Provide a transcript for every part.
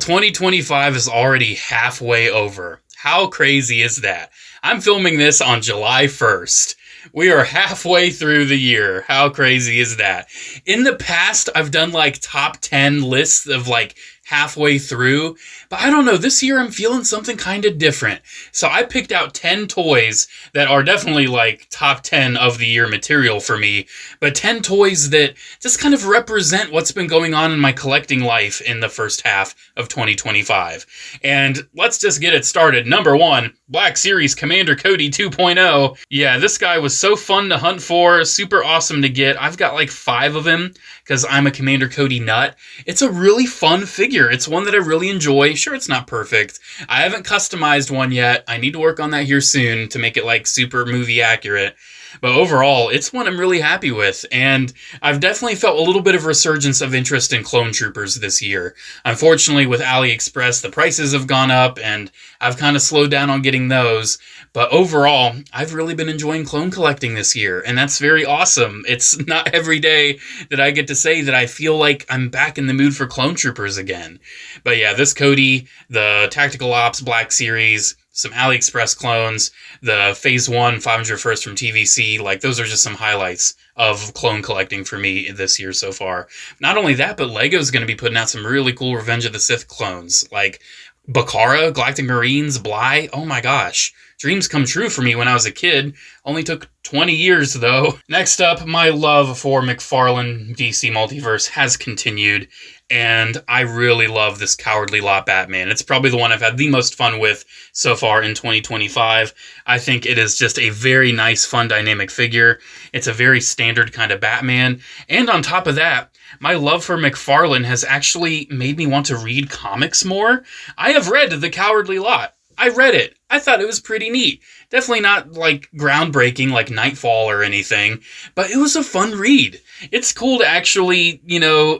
2025 is already halfway over. How crazy is that? I'm filming this on July 1st. We are halfway through the year. How crazy is that? In the past, I've done like top 10 lists of like halfway through, but I don't know, this year I'm feeling something kind of different. So I picked out 10 toys that are definitely like top 10 of the year material for me, but 10 toys that just kind of represent what's been going on in my collecting life in the first half of 2025. And let's just get it started. Number 1, Black Series Commander Cody 2.0. Yeah, this guy was so fun to hunt for, super awesome to get. I've got like 5 of him because I'm a Commander Cody nut. It's a really fun figure. It's one that I really enjoy. Sure, it's not perfect. I haven't customized one yet. I need to work on that here soon to make it like super movie accurate. But overall, it's one I'm really happy with, and I've definitely felt a little bit of resurgence of interest in clone troopers this year. Unfortunately, with AliExpress, the prices have gone up, and I've kind of slowed down on getting those. But overall, I've really been enjoying clone collecting this year, and that's very awesome. It's not every day that I get to say that I feel like I'm back in the mood for clone troopers again. But yeah, this Cody, the Tactical Ops Black Series, some AliExpress clones, the Phase 1 501st from TVC, like those are just some highlights of clone collecting for me this year so far. Not only that, but LEGO's going to be putting out some really cool Revenge of the Sith clones, like Bakara, Galactic Marines, Bly. Oh my gosh. Dreams come true for me when I was a kid. Only took 20 years, though. Next up, my love for McFarlane DC Multiverse has continued, and I really love this Cowardly Lot Batman. It's probably the one I've had the most fun with so far in 2025. I think it is just a very nice, fun, dynamic figure. It's a very standard kind of Batman, and on top of that, my love for McFarlane has actually made me want to read comics more. I have read The Cowardly Lot. I read it. I thought it was pretty neat. Definitely not like groundbreaking like Nightfall or anything, but it was a fun read. It's cool to actually,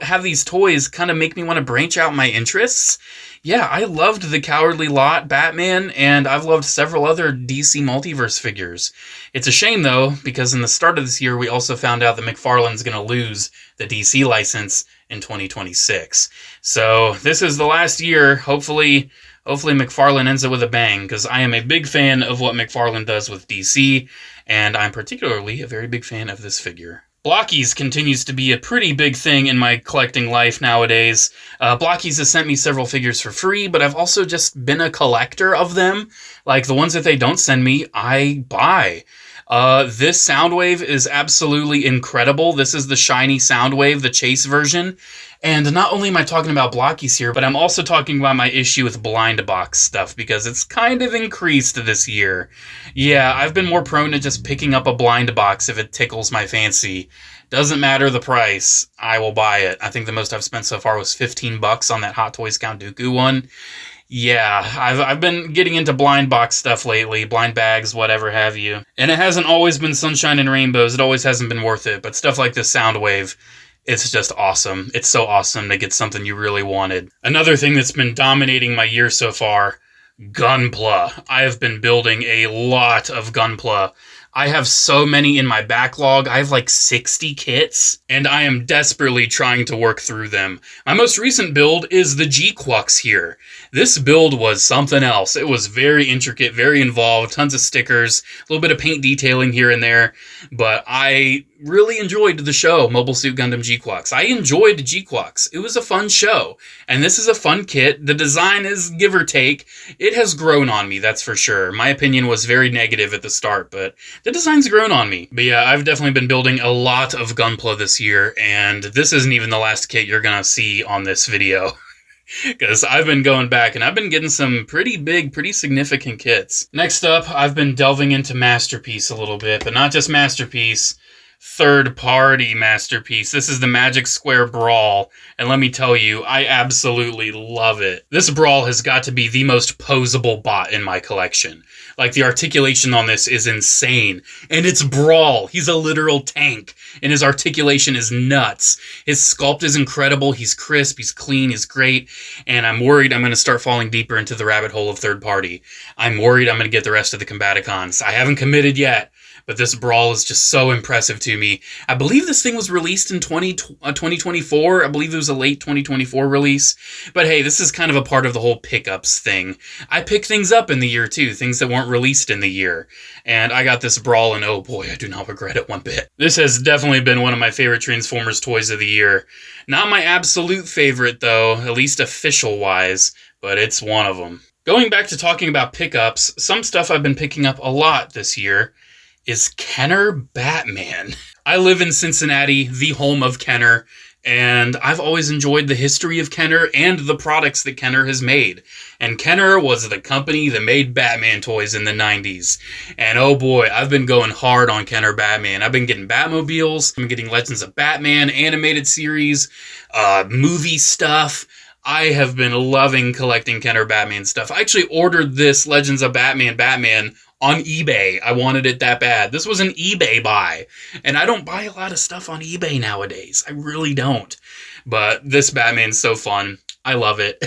have these toys kind of make me want to branch out my interests. Yeah, I loved the Cowardly Lot Batman, and I've loved several other DC Multiverse figures. It's a shame, though, because in the start of this year, we also found out that McFarlane's going to lose the DC license in 2026. So this is the last year. Hopefully McFarlane ends it with a bang, because I am a big fan of what McFarlane does with DC, and I'm particularly a very big fan of this figure. Blockies continues to be a pretty big thing in my collecting life nowadays. Blockies has sent me several figures for free, but I've also just been a collector of them. Like, the ones that they don't send me, I buy. This Soundwave is absolutely incredible. This is the shiny Soundwave, the Chase version. And not only am I talking about Blockies here, but I'm also talking about my issue with blind box stuff, because it's kind of increased this year. Yeah, I've been more prone to just picking up a blind box if it tickles my fancy. Doesn't matter the price, I will buy it. I think the most I've spent so far was $15 on that Hot Toys Count Dooku one. Yeah, I've been getting into blind box stuff lately, blind bags, whatever have you. And it hasn't always been sunshine and rainbows, it always hasn't been worth it, but stuff like this Soundwave, it's just awesome. It's so awesome to get something you really wanted. Another thing that's been dominating my year so far, Gunpla. I have been building a lot of Gunpla. I have so many in my backlog. I have like 60 kits, and I am desperately trying to work through them. My most recent build is the G-Quux here. This build was something else. It was very intricate, very involved, tons of stickers, a little bit of paint detailing here and there, but I really enjoyed the show, Mobile Suit Gundam G-Quux. I enjoyed G-Quux. It was a fun show, and this is a fun kit. The design is give or take. It has grown on me, that's for sure. My opinion was very negative at the start, but the design's grown on me. But yeah, I've definitely been building a lot of Gunpla this year, and this isn't even the last kit you're gonna see on this video. Because I've been going back and I've been getting some pretty big, pretty significant kits. Next up, I've been delving into Masterpiece a little bit, but not just Masterpiece. Third-party Masterpiece. This is the Magic Square Brawl, and let me tell you, I absolutely love it. This Brawl has got to be the most posable bot in my collection. Like, the articulation on this is insane, and it's Brawl. He's a literal tank, and his articulation is nuts. His sculpt is incredible. He's crisp, he's clean, he's great, and I'm worried I'm going to start falling deeper into the rabbit hole of third-party. I'm worried I'm going to get the rest of the Combaticons. I haven't committed yet, but this Brawl is just so impressive to to me. I believe this thing was released in 2024. I believe it was a late 2024 release. But hey, this is kind of a part of the whole pickups thing. I pick things up in the year too, things that weren't released in the year. And I got this Brawl, and oh boy, I do not regret it one bit. This has definitely been one of my favorite Transformers toys of the year. Not my absolute favorite though, at least official-wise, but it's one of them. Going back to talking about pickups, some stuff I've been picking up a lot this year is Kenner Batman. I live in Cincinnati, the home of Kenner, and I've always enjoyed the history of Kenner and the products that Kenner has made. And Kenner was the company that made Batman toys in the 90s. And oh boy, I've been going hard on Kenner Batman. I've been getting Batmobiles, I've been getting Legends of Batman animated series, movie stuff. I have been loving collecting Kenner Batman stuff. I actually ordered this Legends of Batman on eBay. I wanted it that bad. This was an eBay buy. And I don't buy a lot of stuff on eBay nowadays. I really don't. But this Batman's so fun. I love it.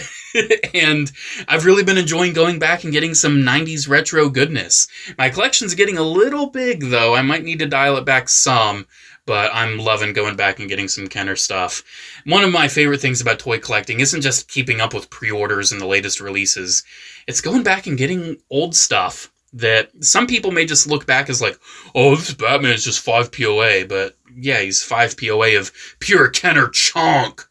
And I've really been enjoying going back and getting some 90s retro goodness. My collection's getting a little big, though. I might need to dial it back some. But I'm loving going back and getting some Kenner stuff. One of my favorite things about toy collecting isn't just keeping up with pre-orders and the latest releases. It's going back and getting old stuff that some people may just look back as like, oh, this Batman is just 5 POA. But yeah, he's 5 POA of pure Kenner chonk.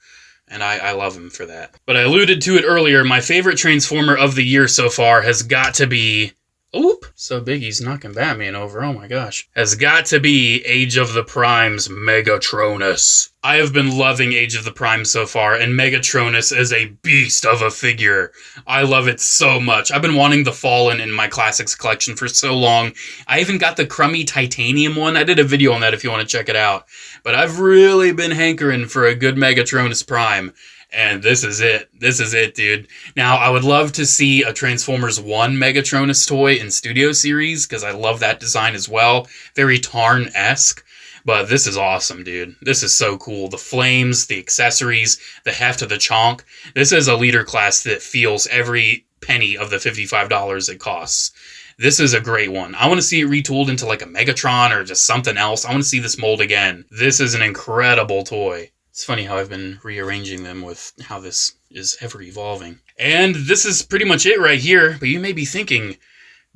And I love him for that. But I alluded to it earlier, my favorite Transformer of the year so far has got to be... Oop! So big he's knocking Batman over, oh my gosh. Has got to be Age of the Prime's Megatronus. I have been loving Age of the Prime so far, and Megatronus is a beast of a figure. I love it so much. I've been wanting the Fallen in my Classics collection for so long. I even got the crummy titanium one. I did a video on that if you want to check it out. But I've really been hankering for a good Megatronus Prime. And this is it. This is it, dude. Now, I would love to see a Transformers 1 Megatronus toy in Studio Series, because I love that design as well. Very Tarn-esque. But this is awesome, dude. This is so cool. The flames, the accessories, the heft of the chonk. This is a leader class that feels every penny of the $55 it costs. This is a great one. I want to see it retooled into like a Megatron or just something else. I want to see this mold again. This is an incredible toy. It's funny how I've been rearranging them with how this is ever evolving. And this is pretty much it right here. But you may be thinking,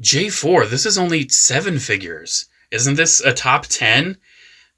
J4, this is only 7 figures. Isn't this a top 10?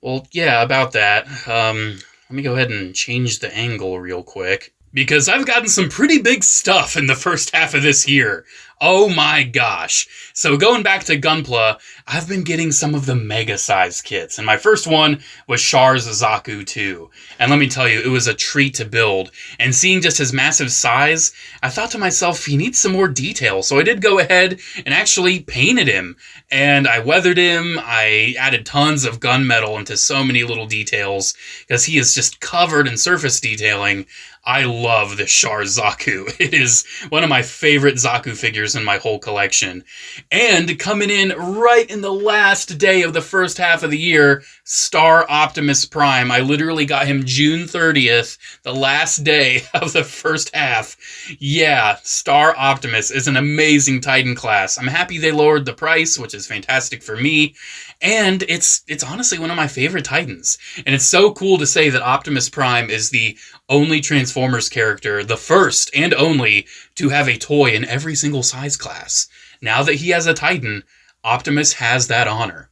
Well, yeah, about that. Let me go ahead and change the angle real quick. Because I've gotten some pretty big stuff in the first half of this year. Oh my gosh. So going back to Gunpla, I've been getting some of the mega size kits. And my first one was Char's Zaku 2. And let me tell you, it was a treat to build. And seeing just his massive size, I thought to myself, he needs some more detail. So I did go ahead and actually painted him. And I weathered him. I added tons of gunmetal into so many little details because he is just covered in surface detailing. I love this Char Zaku. It is one of my favorite Zaku figures in my whole collection. And coming in right in the last day of the first half of the year, Star Optimus Prime. I literally got him June 30th, the last day of the first half. Yeah, Star Optimus is an amazing Titan class. I'm happy they lowered the price, which is fantastic for me. And it's honestly one of my favorite Titans. And it's so cool to say that Optimus Prime is the only Transformers character, the first and only, to have a toy in every single size class. Now that he has a Titan, Optimus has that honor.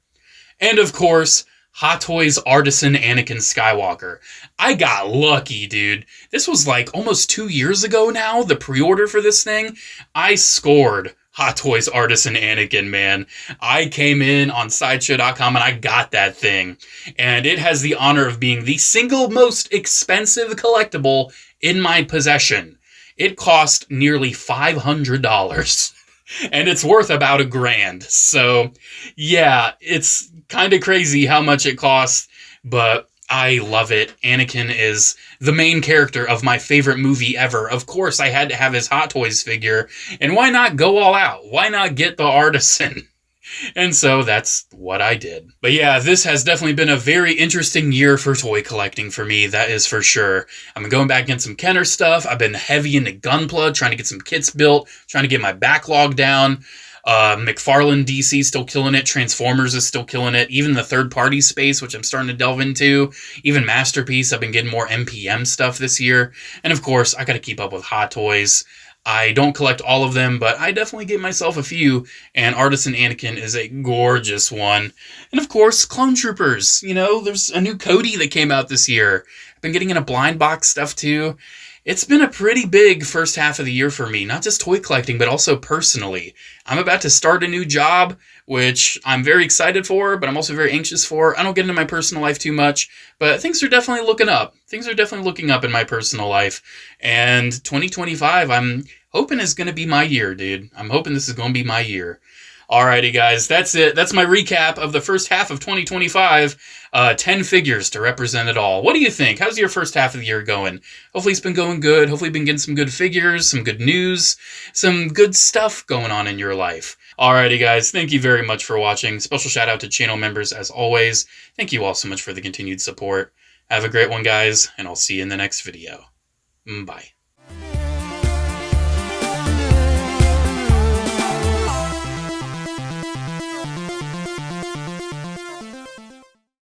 And of course, Hot Toys Artisan Anakin Skywalker. I got lucky, dude. This was like almost 2 years ago now, the pre-order for this thing. I scored Hot Toys Artisan Anakin, man. I came in on Sideshow.com and I got that thing. And it has the honor of being the single most expensive collectible in my possession. It cost nearly $500. And it's worth about $1,000. So, yeah, it's kind of crazy how much it costs, but I love it. Anakin is the main character of my favorite movie ever. Of course, I had to have his Hot Toys figure, and why not go all out? Why not get the Artisan? And so that's what I did. But yeah, this has definitely been a very interesting year for toy collecting for me, that is for sure. I'm going back in some Kenner stuff. I've been heavy into Gunpla, trying to get some kits built, trying to get my backlog down. McFarlane DC still killing it. Transformers is still killing it. Even the third-party space, which I'm starting to delve into. Even Masterpiece, I've been getting more MPM stuff this year. And of course, I got to keep up with Hot Toys. I don't collect all of them, but I definitely get myself a few, and Artisan Anakin is a gorgeous one. And of course, Clone Troopers. You know, there's a new Cody that came out this year. I've been getting into blind box stuff too. It's been a pretty big first half of the year for me, not just toy collecting, but also personally. I'm about to start a new job, which I'm very excited for, but I'm also very anxious for. I don't get into my personal life too much, but things are definitely looking up. Things are definitely looking up in my personal life. And 2025, I'm hoping is going to be my year, dude. I'm hoping this is going to be my year. Alrighty, guys, that's it. That's my recap of the first half of 2025. 10 figures to represent it all. What do you think? How's your first half of the year going? Hopefully it's been going good. Hopefully you've been getting some good figures, some good news, some good stuff going on in your life. Alrighty, guys, thank you very much for watching. Special shout out to channel members as always. Thank you all so much for the continued support. Have a great one, guys, and I'll see you in the next video. Bye.